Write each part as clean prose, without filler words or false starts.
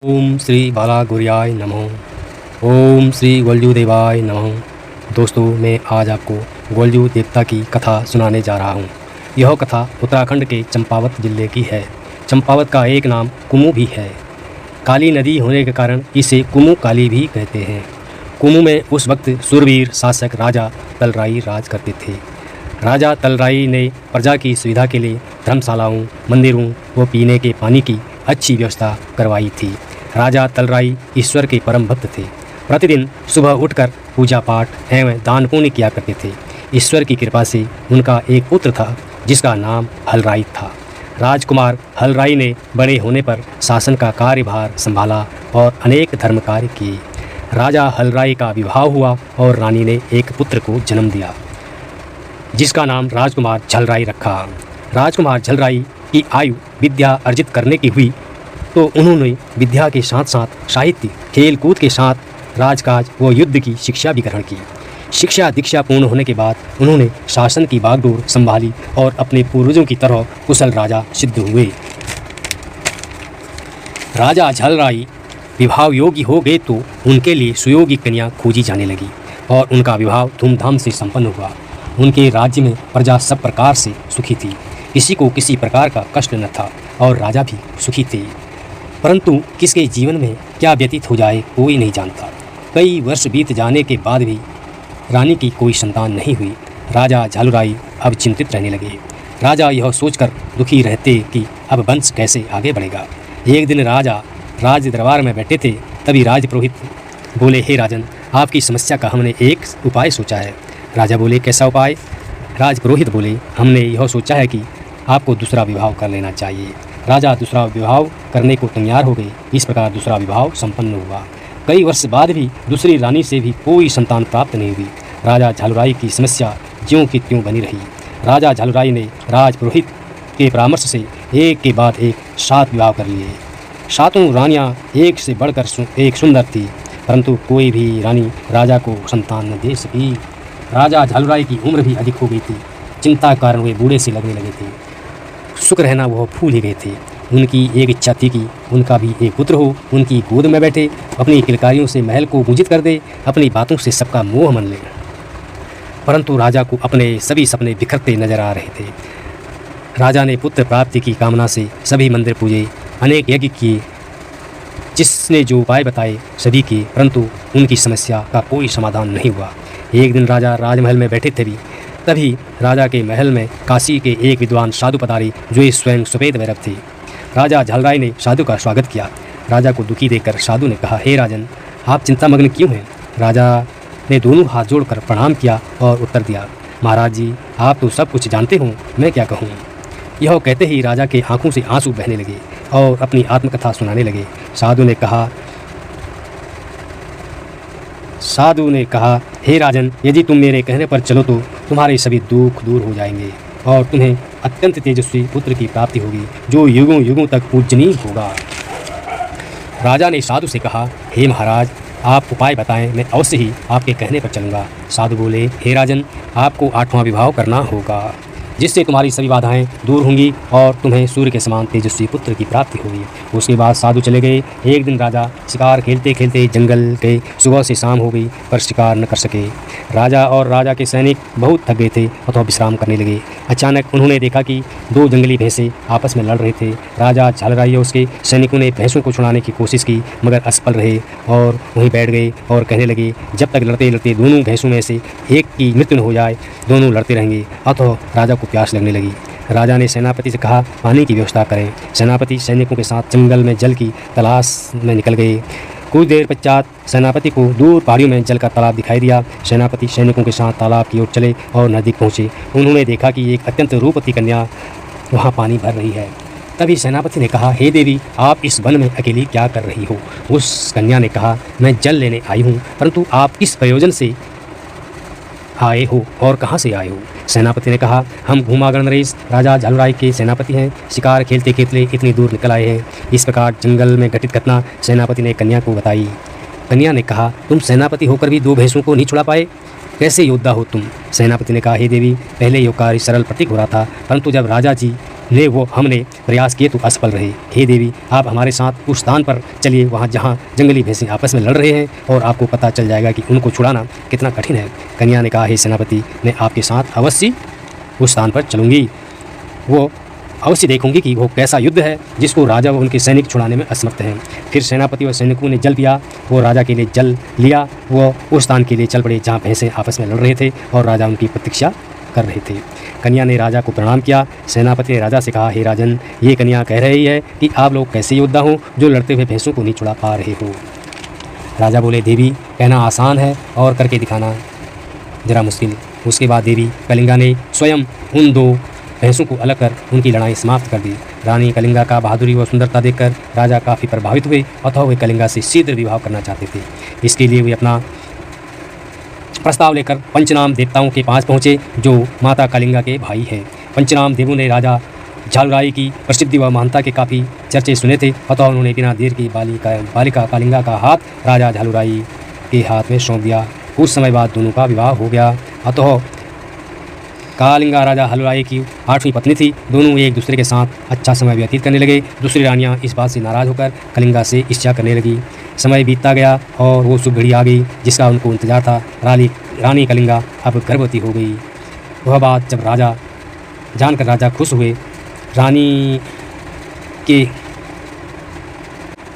ओम श्री बाला गौरियाय नमः। ओम श्री गोलजू देवाय नमः। दोस्तों, मैं आज आपको गोलजू देवता की कथा सुनाने जा रहा हूँ। यह कथा उत्तराखंड के चंपावत जिले की है। चंपावत का एक नाम कुमू भी है। काली नदी होने के कारण इसे कुमू काली भी कहते हैं। कुमू में उस वक्त सूरवीर शासक राजा तलराई राज करते थे। राजा तलराई ने प्रजा की सुविधा के लिए धर्मशालाओं, मंदिरों व पीने के पानी की अच्छी व्यवस्था करवाई थी। राजा तलराई ईश्वर के परम भक्त थे। प्रतिदिन सुबह उठकर पूजा पाठ एवं दान पुण्य किया करते थे। ईश्वर की कृपा से उनका एक पुत्र था जिसका नाम हलराई था। राजकुमार हलराई ने बड़े होने पर शासन का कार्यभार संभाला और अनेक धर्म कार्य किए। राजा हलराई का विवाह हुआ और रानी ने एक पुत्र को जन्म दिया जिसका नाम राजकुमार झलराई रखा। राजकुमार झलराई की आयु विद्या अर्जित करने की हुई तो उन्होंने विद्या के साथ साथ साहित्य, खेल कूद के साथ राजकाज व युद्ध की शिक्षा भी ग्रहण की। शिक्षा दीक्षा पूर्ण होने के बाद उन्होंने शासन की बागडोर संभाली और अपने पूर्वजों की तरह कुशल राजा सिद्ध हुए। राजा झलराई विवाह योग्य हो गए तो उनके लिए सुयोग्य कन्या खोजी जाने लगी और उनका विवाह धूमधाम से संपन्न हुआ। उनके राज्य में प्रजा सब प्रकार से सुखी थी। किसी को किसी प्रकार का कष्ट न था और राजा भी सुखी थे। परंतु किसके जीवन में क्या व्यतीत हो जाए कोई नहीं जानता। कई वर्ष बीत जाने के बाद भी रानी की कोई संतान नहीं हुई। राजा झलराई अब चिंतित रहने लगे। राजा यह सोचकर दुखी रहते कि अब वंश कैसे आगे बढ़ेगा। एक दिन राजा राज दरबार में बैठे थे, तभी राजपुरोहित बोले, हे राजन, आपकी समस्या का हमने एक उपाय सोचा है। राजा बोले, कैसा उपाय? राजपुरोहित बोले, हमने यह सोचा है कि आपको दूसरा विवाह कर लेना चाहिए। राजा दूसरा विवाह करने को तैयार हो गए। इस प्रकार दूसरा विवाह संपन्न हुआ। कई वर्ष बाद भी दूसरी रानी से भी कोई संतान प्राप्त नहीं हुई। राजा झलराई की समस्या ज्यों की त्यों बनी रही। राजा झलराई ने राजपुरोहित के परामर्श से एक के बाद एक 7 विवाह कर लिए। 7 रानियां एक से बढ़कर एक सुंदर थी, परंतु कोई भी रानी राजा को संतान न दे सकी। राजा झलराई की उम्र भी अधिक हो गई थी। चिंता के कारण वे बूढ़े से लगने लगे थे। सुख रहना वह भूल ही गए थे। उनकी एक इच्छा थी कि उनका भी एक पुत्र हो, उनकी गोद में बैठे, अपनी किलकारियों से महल को गुंजित कर दे, अपनी बातों से सबका मोह मन ले। परंतु राजा को अपने सभी सपने बिखरते नजर आ रहे थे। राजा ने पुत्र प्राप्ति की कामना से सभी मंदिर पूजे, अनेक यज्ञ किए, जिसने जो उपाय बताए सभी किए, परंतु उनकी समस्या का कोई समाधान नहीं हुआ। एक दिन राजा राजमहल में बैठे थे तभी राजा के महल में काशी के एक विद्वान साधु पधारे जो स्वयं सफेद भैरव थे। राजा झलराई ने साधु का स्वागत किया। राजा को दुखी देखकर साधु ने कहा, हे राजन, आप चिंतामग्न क्यों हैं? राजा ने दोनों हाथ जोड़कर प्रणाम किया और उत्तर दिया, महाराज जी, आप तो सब कुछ जानते हो, मैं क्या कहूँ। यह कहते ही राजा के आंखों से आंसू बहने लगे और अपनी आत्मकथा सुनाने लगे। साधु ने कहा, हे राजन, यदि तुम मेरे कहने पर चलो तो तुम्हारे सभी दुख दूर हो जाएंगे और तुम्हें अत्यंत तेजस्वी पुत्र की प्राप्ति होगी जो युगों युगों तक पूजनीय होगा। राजा ने साधु से कहा, हे महाराज, आप उपाय बताएं, मैं अवश्य ही आपके कहने पर चलूँगा। साधु बोले, हे राजन, आपको 8वां विवाह करना होगा जिससे तुम्हारी सभी बाधाएं दूर होंगी और तुम्हें सूर्य के समान तेजस्वी पुत्र की प्राप्ति होगी। उसके बाद साधु चले गए। एक दिन राजा शिकार खेलते खेलते जंगल गए। सुबह से शाम हो गई पर शिकार न कर सके। राजा और राजा के सैनिक बहुत थक गए थे अथवा विश्राम करने लगे। अचानक उन्होंने देखा कि 2 जंगली भैंसे आपस में लड़ रहे थे। राजा झलराई और उसके सैनिकों ने भैंसों को छुड़ाने की कोशिश की मगर असफल रहे और वहीं बैठ गए और कहने लगे, जब तक लड़ते लड़ते दोनों भैंसों में से एक की मृत्यु न हो जाए दोनों लड़ते रहेंगे। अतः राजा को प्यास लगने लगी। राजा ने सेनापति से कहा, पानी की व्यवस्था करें। सेनापति सैनिकों के साथ जंगल में जल की तलाश में निकल गए। कुछ देर पश्चात सेनापति को दूर पहाड़ियों में जल का तालाब दिखाई दिया। सेनापति सैनिकों के साथ तालाब की ओर चले और नजदीक पहुँचे। उन्होंने देखा कि एक अत्यंत रूपवती कन्या वहाँ पानी भर रही है। तभी सेनापति ने कहा, हे देवी, आप इस वन में अकेली क्या कर रही हो? उस कन्या ने कहा, मैं जल लेने आई हूँ, परंतु आप किस प्रयोजन से आए हो और कहाँ से आए हो? सेनापति ने कहा, हम घूमागढ़ नरेश राजा झलराई के सेनापति हैं। शिकार खेलते खेलते इतनी दूर निकल आए हैं। इस प्रकार जंगल में घटित घटना सेनापति ने कन्या को बताई। कन्या ने कहा, तुम सेनापति होकर भी 2 भैंसों को नहीं छुड़ा पाए, कैसे योद्धा हो तुम? सेनापति ने कहा, हे देवी, पहले यह कार्य सरल प्रतीक हो रहा था, परंतु जब राजा जी ने वो हमने प्रयास किए तो असफल रहे। हे देवी, आप हमारे साथ उस स्थान पर चलिए वहाँ जहाँ जंगली भैंसें आपस में लड़ रहे हैं, और आपको पता चल जाएगा कि उनको छुड़ाना कितना कठिन है। कन्या ने कहा, हे सेनापति, मैं आपके साथ अवश्य उस स्थान पर चलूँगी। वो अवश्य देखूंगी कि वो कैसा युद्ध है जिसको राजा व उनके सैनिक छुड़ाने में असमर्थ हैं। फिर सेनापति व सैनिकों ने जल पिया। वो राजा के लिए जल लिया। वो उस स्थान के लिए चल पड़े जहाँ भैंसें आपस में लड़ रहे थे और राजा उनकी प्रतीक्षा कर रहे थे। कन्या ने राजा को प्रणाम किया। सेनापति ने राजा से कहा, हे राजन, ये कन्या कह रही है कि आप लोग कैसे योद्धा हो जो लड़ते हुए भैंसों को नहीं छुड़ा पा रहे हो। राजा बोले, देवी, कहना आसान है और करके दिखाना जरा मुश्किल। उसके बाद देवी कलिंगा ने स्वयं उन दो भैंसों को अलग कर उनकी लड़ाई समाप्त कर दी। रानी कलिंगा का बहादुरी व सुंदरता देखकर राजा काफ़ी प्रभावित हुए, अतः वे कलिंगा से शीघ्र विवाह करना चाहते थे। इसके लिए वे अपना प्रस्ताव लेकर पंचनाम देवताओं के पास पहुँचे, जो माता कलिंगा के भाई हैं। पंचनाम देवों ने राजा झालुराई की प्रसिद्धि व महानता के काफ़ी चर्चे सुने थे, अतः उन्होंने बिना देर की बालिका कलिंगा का हाथ राजा झालुराई के हाथ में सौंप दिया। कुछ समय बाद दोनों का विवाह हो गया। अतः कलिंगा राजा हलुराई की 8वीं पत्नी थी। दोनों एक दूसरे के साथ अच्छा समय व्यतीत करने लगे। दूसरी रानियां इस बात से नाराज़ होकर कलिंगा से ईर्ष्या करने लगी। समय बीतता गया और वो शुभ घड़ी आ गई जिसका उनको इंतजार था। रानी कलिंगा अब गर्भवती हो गई। वह बात जब राजा जानकर राजा खुश हुए। रानी के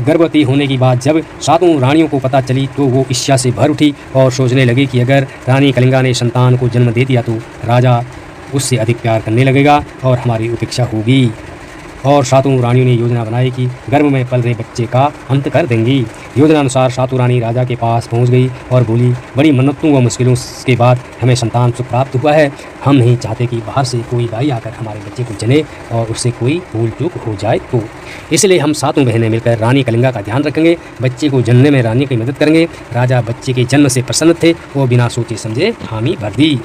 गर्भवती होने की बात जब 7 रानियों को पता चली तो वो ईर्ष्या से भर उठी और सोचने लगी कि अगर रानी कलिंगा ने संतान को जन्म दे दिया तो राजा उससे अधिक प्यार करने लगेगा और हमारी उपेक्षा होगी। और 7 रानियों ने योजना बनाई कि गर्भ में पल रहे बच्चे का अंत कर देंगी। योजना अनुसार 7 रानी राजा के पास पहुंच गई और बोली, बड़ी मन्नतों व मुश्किलों के बाद हमें संतान सुख प्राप्त हुआ है। हम नहीं चाहते कि बाहर से कोई भाई आकर हमारे बच्चे को जने और उससे कोई भूल चूक हो जाए तो इसलिए हम 7 बहनें मिलकर रानी कलिंगा का ध्यान रखेंगे, बच्चे को जनने में रानी की मदद करेंगे। राजा बच्चे के जन्म से प्रसन्न थे। वो बिना सोचे समझे हामी भर दी।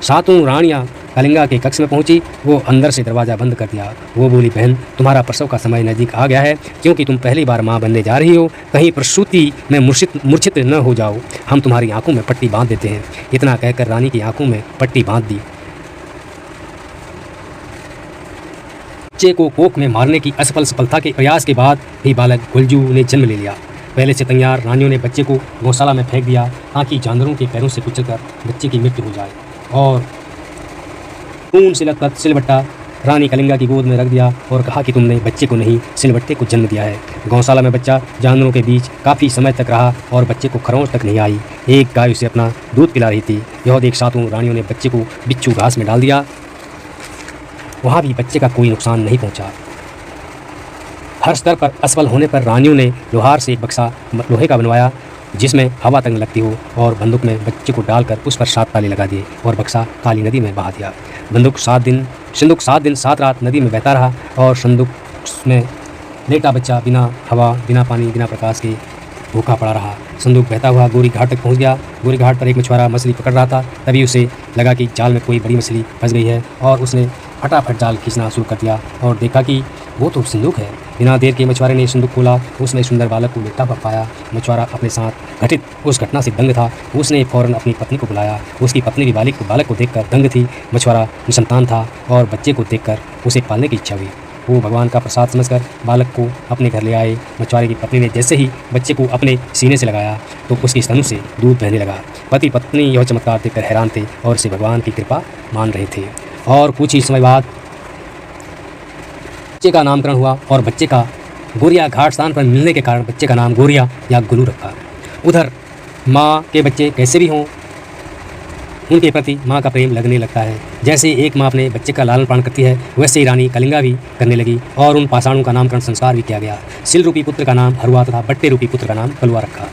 7 रानियाँ कलिंगा के कक्ष में पहुंची। वो अंदर से दरवाज़ा बंद कर दिया। वो बोली, बहन, तुम्हारा प्रसव का समय नज़दीक आ गया है, क्योंकि तुम पहली बार माँ बनने जा रही हो। कहीं प्रसूति में मूर्छित न हो जाओ। हम तुम्हारी आंखों में पट्टी बांध देते हैं। इतना कहकर रानी की आंखों में पट्टी बांध दी। बच्चे को कोख में मारने की असफल सफलता के प्रयास के बाद भी बालक गुलजू ने जन्म ले लिया। पहले से तैयार रानियों ने बच्चे को गौशाला में फेंक दिया ताकि जानवरों के पैरों से कुचलकर बच्चे की मृत्यु हो जाए, और खून से लथपथ सिलबट्टा रानी कलिंगा की गोद में रख दिया और कहा कि तुमने बच्चे को नहीं, सिलबट्टे को जन्म दिया है। गौशाला में बच्चा जानवरों के बीच काफ़ी समय तक रहा और बच्चे को खरोंच तक नहीं आई। एक गाय उसे अपना दूध पिला रही थी। यह देख 7 रानियों ने बच्चे को बिच्छू घास में डाल दिया। वहाँ भी बच्चे का कोई नुकसान नहीं पहुँचा। हर स्तर पर असफल होने पर रानियों ने लोहार से एक बक्सा लोहे का बनवाया जिसमें हवा तक लगती हो, और बंदूक में बच्चे को डालकर उस पर 7 ताले लगा दिए और बक्सा काली नदी में बहा दिया। सिंदूक 7 दिन 7 रात नदी में बहता रहा और सिंदूक में लेटा बच्चा बिना हवा, बिना पानी, बिना प्रकाश के भूखा पड़ा रहा। सिंदूक बहता हुआ गोरी घाट तक पहुंच गया। गोरी घाट पर एक मछुआरा मछली पकड़ रहा था। तभी उसे लगा कि जाल में कोई बड़ी मछली फंस गई है, और उसने फटाफट जाल खींचना शुरू कर दिया और देखा कि वो तो सिंदूक है। बिना देर के मछुआरे ने सिंदूक खोला। उसने सुंदर बालक को लेटा पाया। मछुआरा अपने साथ घटित उस घटना से दंग था। उसने फौरन अपनी पत्नी को बुलाया। उसकी पत्नी भी बालक को देखकर दंग थी। मछुआरा निसंतान था और बच्चे को देखकर उसे पालने की इच्छा हुई। वो भगवान का प्रसाद समझकर बालक को अपने घर ले आए। मछुआरे की पत्नी ने जैसे ही बच्चे को अपने सीने से लगाया तो उसकी स्तनों से दूध बहने लगा। पति पत्नी यह चमत्कार देखकर हैरान थे और इसे भगवान की कृपा मान रहे थे। और कुछ ही समय बाद बच्चे का नामकरण हुआ और बच्चे का गोरिया घाट स्थान पर मिलने के कारण बच्चे का नाम गोरिया या गुलू रखा। उधर माँ के बच्चे कैसे भी हों, उनके प्रति माँ का प्रेम लगने लगता है। जैसे एक माँ अपने बच्चे का लालन पालन करती है, वैसे ही रानी कलिंगा भी करने लगी और उन पाषाणों का नामकरण संस्कार भी किया गया। सिल रूपी पुत्र का नाम हरुआ तथा बट्टे रूपी पुत्र का नाम कलुआ रखा।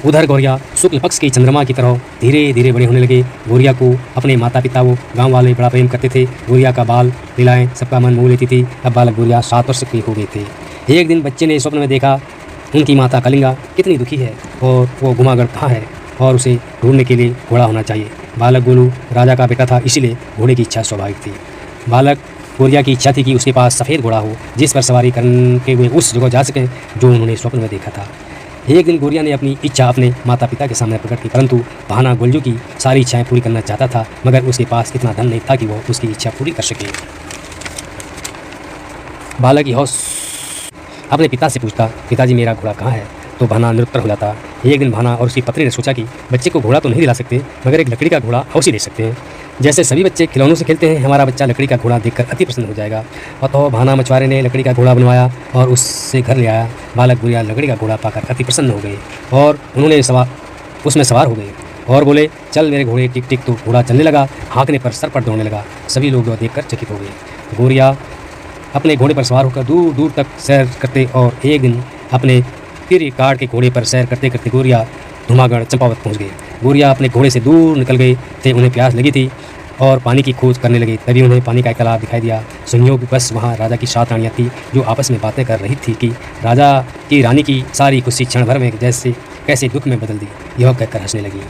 उधर गौरिया शुक्ल पक्ष के चंद्रमा की तरह धीरे धीरे बड़े होने लगे। गौरिया को अपने माता पिता वो गांव वाले बड़ा प्रेम करते थे। गौरिया का बाल लीलाएं सबका मन मोह लेती थी। अब बालक गौरिया 7 वर्ष के हो गए थे। एक दिन बच्चे ने स्वप्न में देखा उनकी माता कलिंगा कितनी दुखी है और वो गुमागढ़ कहाँ है और उसे ढूंढने के लिए घोड़ा होना चाहिए। बालक गोलू राजा का बेटा था, इसीलिए घोड़े की इच्छा स्वाभाविक थी। बालक गौरिया की इच्छा थी कि उसके पास सफ़ेद घोड़ा हो जिस पर सवारी करके हुए उस जगह जा सकें जो उन्होंने स्वप्न में देखा था। एक दिन गौरिया ने अपनी इच्छा अपने माता पिता के सामने प्रकट की, परंतु बहाना गुलजू की सारी इच्छाएं पूरी करना चाहता था, मगर उसके पास इतना धन नहीं था कि वो उसकी इच्छा पूरी कर सके। बालक यह अपने पिता से पूछता, पिताजी मेरा घोड़ा कहाँ है? तो भाना निरुत्तर हो जाता। एक दिन भाना और उसकी पत्नी ने सोचा कि बच्चे को घोड़ा तो नहीं दिला सकते, मगर एक लकड़ी का घोड़ा अवश्य दे सकते हैं। जैसे सभी बच्चे खिलौनों से खेलते हैं, हमारा बच्चा लकड़ी का घोड़ा देखकर अति प्रसन्न हो जाएगा। अतः भाना मछुआरे ने लकड़ी का घोड़ा बनवाया और उससे घर ले आया। बालक गुड़िया लकड़ी का घोड़ा पाकर अति प्रसन्न हो गए और उन्होंने उसमें सवार हो गए और बोले, चल मेरे घोड़े। टिक टिक। तो घोड़ा चलने लगा, हाँकने पर सर पर दौड़ने लगा। सभी लोग वह देखकर चकित हो गए। गोरिया अपने घोड़े पर सवार होकर दूर दूर तक सैर करते और एक दिन अपने तिर काट के घोड़े पर सैर करते करते गोरिया धुमागढ़ चंपावत पहुंच गए। गोरिया अपने घोड़े से दूर निकल गए थे। उन्हें प्यास लगी थी और पानी की खोज करने लगे। तभी उन्हें पानी का एक तालाब दिखाई दिया। संयोगवश वहाँ राजा की 7 रानियाँ थीं जो आपस में बातें कर रही थी कि राजा की रानी की सारी खुशी क्षण भर में जैसे कैसे दुख में बदल दी। यह कहकर हंसने लगी।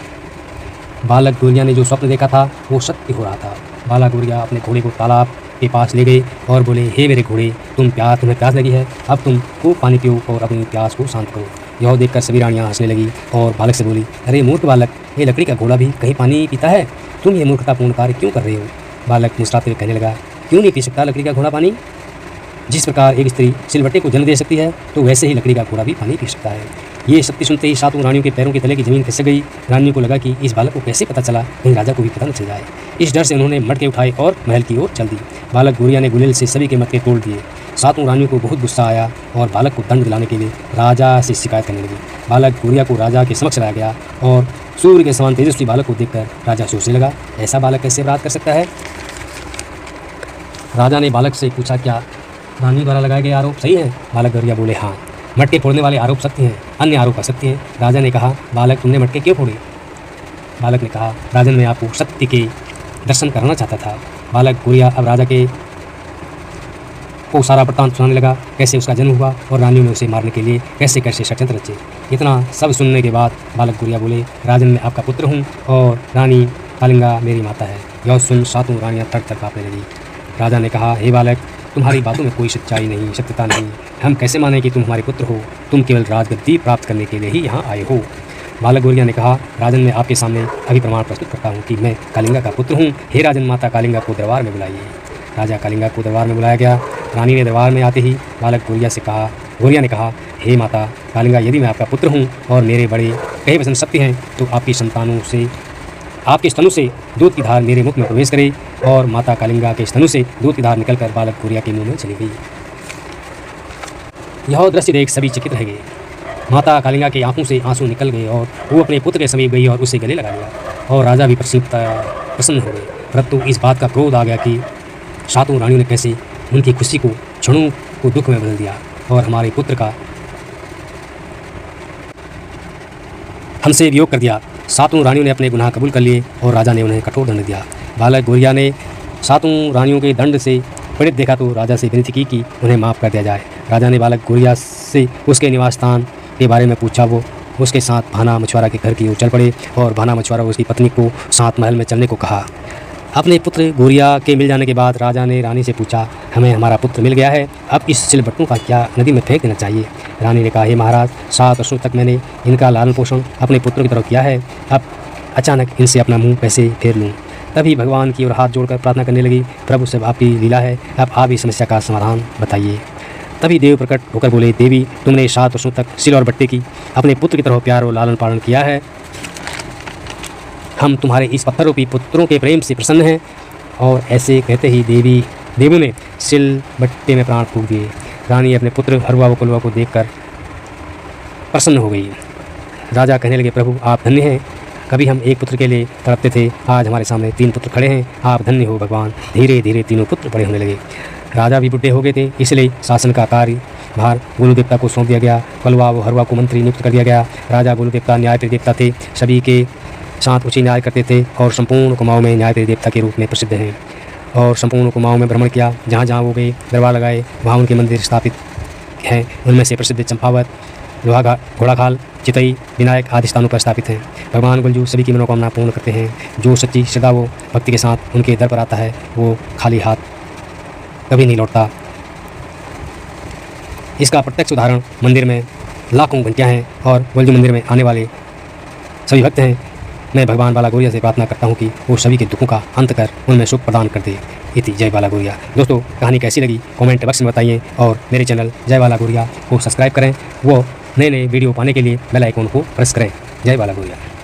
बालक गोरिया ने जो स्वप्न देखा था वो सत्य हो रहा था। बालक गोरिया अपने घोड़े को तालाब के पास ले गए और बोले, हे मेरे घोड़े, तुम्हें प्यास लगी है, अब तुम खूब पानी पियो और अपनी प्यास को शांत करो। यह देखकर सभी रानियाँ हंसने लगी और बालक से बोली, अरे मूर्ख बालक, ये लकड़ी का घोड़ा भी कहीं पानी पीता है? तुम ये मूर्खतापूर्ण कार्य क्यों कर रहे हो? बालक मुस्कुराते हुए कहने लगा, क्यों नहीं पी सकता लकड़ी का घोड़ा पानी? जिस प्रकार एक स्त्री सिलवट्टे को जन्म दे सकती है, तो वैसे ही लकड़ी का घोड़ा भी पानी पी सकता है। ये सत्य सुनते ही 7 रानियों के पैरों के तले की जमीन खिसक गई। रानियों को लगा कि इस बालक को कैसे पता चला, कहीं राजा को भी पता न चल जाए। इस डर से उन्होंने मटके उठाए और महल की ओर चल दी। बालक गोरिया ने गुलेल से सभी के मटके तोड़ दिए। 7 रानियों को बहुत गुस्सा आया और बालक को दंड दिलाने के लिए राजा से शिकायत करने लगी। बालक गोरिया को राजा के समक्ष लाया गया और सूर्य के समान तेजस्वी बालक को देखकर राजा सोचने लगा, ऐसा बालक कैसे अपराध कर सकता है? राजा ने बालक से पूछा, क्या रानी द्वारा लगाए गए आरोप सही हैं? बालक गोरिया बोले, हाँ। मटके फोड़ने वाले आरोप सत्य हैं, अन्य आरोप असत्य हैं। राजा ने कहा, बालक तुमने मटके क्यों फोड़े? बालक ने कहा, राजन मैं आपको सत्य के दर्शन कराना चाहता था। बालक गोरिया अब राजा को सारा वृत्तांत सुनाने लगा, कैसे उसका जन्म हुआ और रानियों ने उसे मारने के लिए कैसे कैसे षड्यंत्र रचे। इतना सब सुनने के बाद बालक गोरिया बोले, राजन मैं आपका पुत्र हूँ और रानी कालिंगा मेरी माता है। यह सुन 7 रानियाँ थर थर काँपने लगी। राजा ने कहा, हे बालक, तुम्हारी बातों में कोई सच्चाई नहीं, सत्यता नहीं। हम कैसे माने कि तुम हमारे पुत्र हो? तुम केवल राजगद्दी प्राप्त करने के लिए ही यहाँ आए हो। बालक गोरिया ने कहा, राजन मैं आपके सामने अभी प्रमाण प्रस्तुत करता हूँ कि मैं कालिंगा का पुत्र हूँ। हे राजन, माता कालिंगा को दरबार में बुलाइए। राजा कालिंगा को दरबार में बुलाया गया। रानी ने दरबार में आते ही बालक गोरिया ने कहा, हे माता कालिंगा, यदि मैं आपका पुत्र हूँ और मेरे बड़े कहे वचन सत्य हैं तो आपके स्तनों से दूध की धार मेरे मुख में प्रवेश करे। और माता कालिंगा के स्तनों से दूध की धार निकलकर बालक गोरिया के मुंह में चली गई। यह दृश्य देख सभी चकित रह गए। माता कालिंगा के आंखों से आंसू निकल गए और वो अपने पुत्र के समीप गई और उसे गले लगा लिया। और राजा भी प्रसन्न हो गए। परंतु इस बात का क्रोध आ गया कि 7 रानियों ने कैसे उनकी खुशी को क्षणों को दुख में बदल दिया और हमारे पुत्र का हमसे वियोग कर दिया। 7 रानियों ने अपने गुनाह कबूल कर लिए और राजा ने उन्हें कठोर दंड दिया। बालक गोरिया ने 7 रानियों के दंड से पीड़ित देखा तो राजा से विनती की कि उन्हें माफ़ कर दिया जाए। राजा ने बालक गोरिया से उसके निवास स्थान के बारे में पूछा। वो उसके साथ भाना मछुआरा के घर की ओर चल पड़े और भाना मछुआरा उसकी पत्नी को साथ महल में चलने को कहा। अपने पुत्र गोरिया के मिल जाने के बाद राजा ने रानी से पूछा, हमें हमारा पुत्र मिल गया है, अब इस सिलबट्टों का क्या नदी में फेंक देना चाहिए? रानी ने कहा, हे महाराज, 7 वर्षों तक मैंने इनका लालन पोषण अपने पुत्रों की तरफ किया है, अब अचानक इनसे अपना मुंह कैसे फेर लूँ? तभी भगवान की ओर हाथ जोड़कर प्रार्थना करने लगी, प्रभु सब आपकी लीला है, अब आप इस समस्या का समाधान बताइए। तभी देव प्रकट होकर बोले, देवी, तुमने 7 वर्षों तक सिल और बट्टे की अपने पुत्र की तरफ प्यार और लालन पालन किया है। हम तुम्हारे इस पत्थर रूपी पुत्रों के प्रेम से प्रसन्न हैं। और ऐसे कहते ही देवों ने सिल बट्टे में प्राण फूंक दिए। रानी अपने पुत्र हरवा व कुलवा को देखकर प्रसन्न हो गई। राजा कहने लगे, प्रभु आप धन्य हैं, कभी हम एक पुत्र के लिए तड़पते थे, आज हमारे सामने 3 पुत्र खड़े हैं, आप धन्य हो भगवान। धीरे धीरे तीनों पुत्र बड़े होने लगे। राजा भी बुढ़े हो गए थे, इसलिए शासन का कार्य भार गोलू देवता को सौंप दिया गया। कलवा व हरवा को मंत्री नियुक्त कर दिया गया। राजा गोलू देवता न्यायप्रिय देवता थे, सभी के साथ उचित न्याय करते थे और संपूर्ण कुमाऊं में न्यायप्रिय देवता के रूप में प्रसिद्ध हैं। और संपूर्ण कुमाऊं में भ्रमण किया, जहाँ जहाँ वो गए दरबार लगाए, वहाँ उनके मंदिर स्थापित हैं। उनमें से प्रसिद्ध चंपावत, घोड़ाखाल, चितई, विनायक आदि स्थानों पर स्थापित हैं। भगवान गुलजू सभी की मनोकामना पूर्ण करते हैं। जो सच्ची श्रद्धा वो भक्ति के साथ उनके दर पर आता है, वो खाली हाथ कभी नहीं लौटता। इसका प्रत्यक्ष उदाहरण मंदिर में लाखों घंटियाँ हैं और गुलजू मंदिर में आने वाले सभी भक्त हैं। मैं भगवान बाला गौरिया से प्रार्थना करता हूँ कि वो सभी के दुखों का अंत कर उनमें सुख प्रदान कर दे। इति जय बाला गौरिया। दोस्तों कहानी कैसी लगी कमेंट बॉक्स में बताइए और मेरे चैनल जय बाला गौरिया को सब्सक्राइब करें। वो नए नए वीडियो पाने के लिए बेल आइकन को प्रेस करें। जय बाला गौरिया।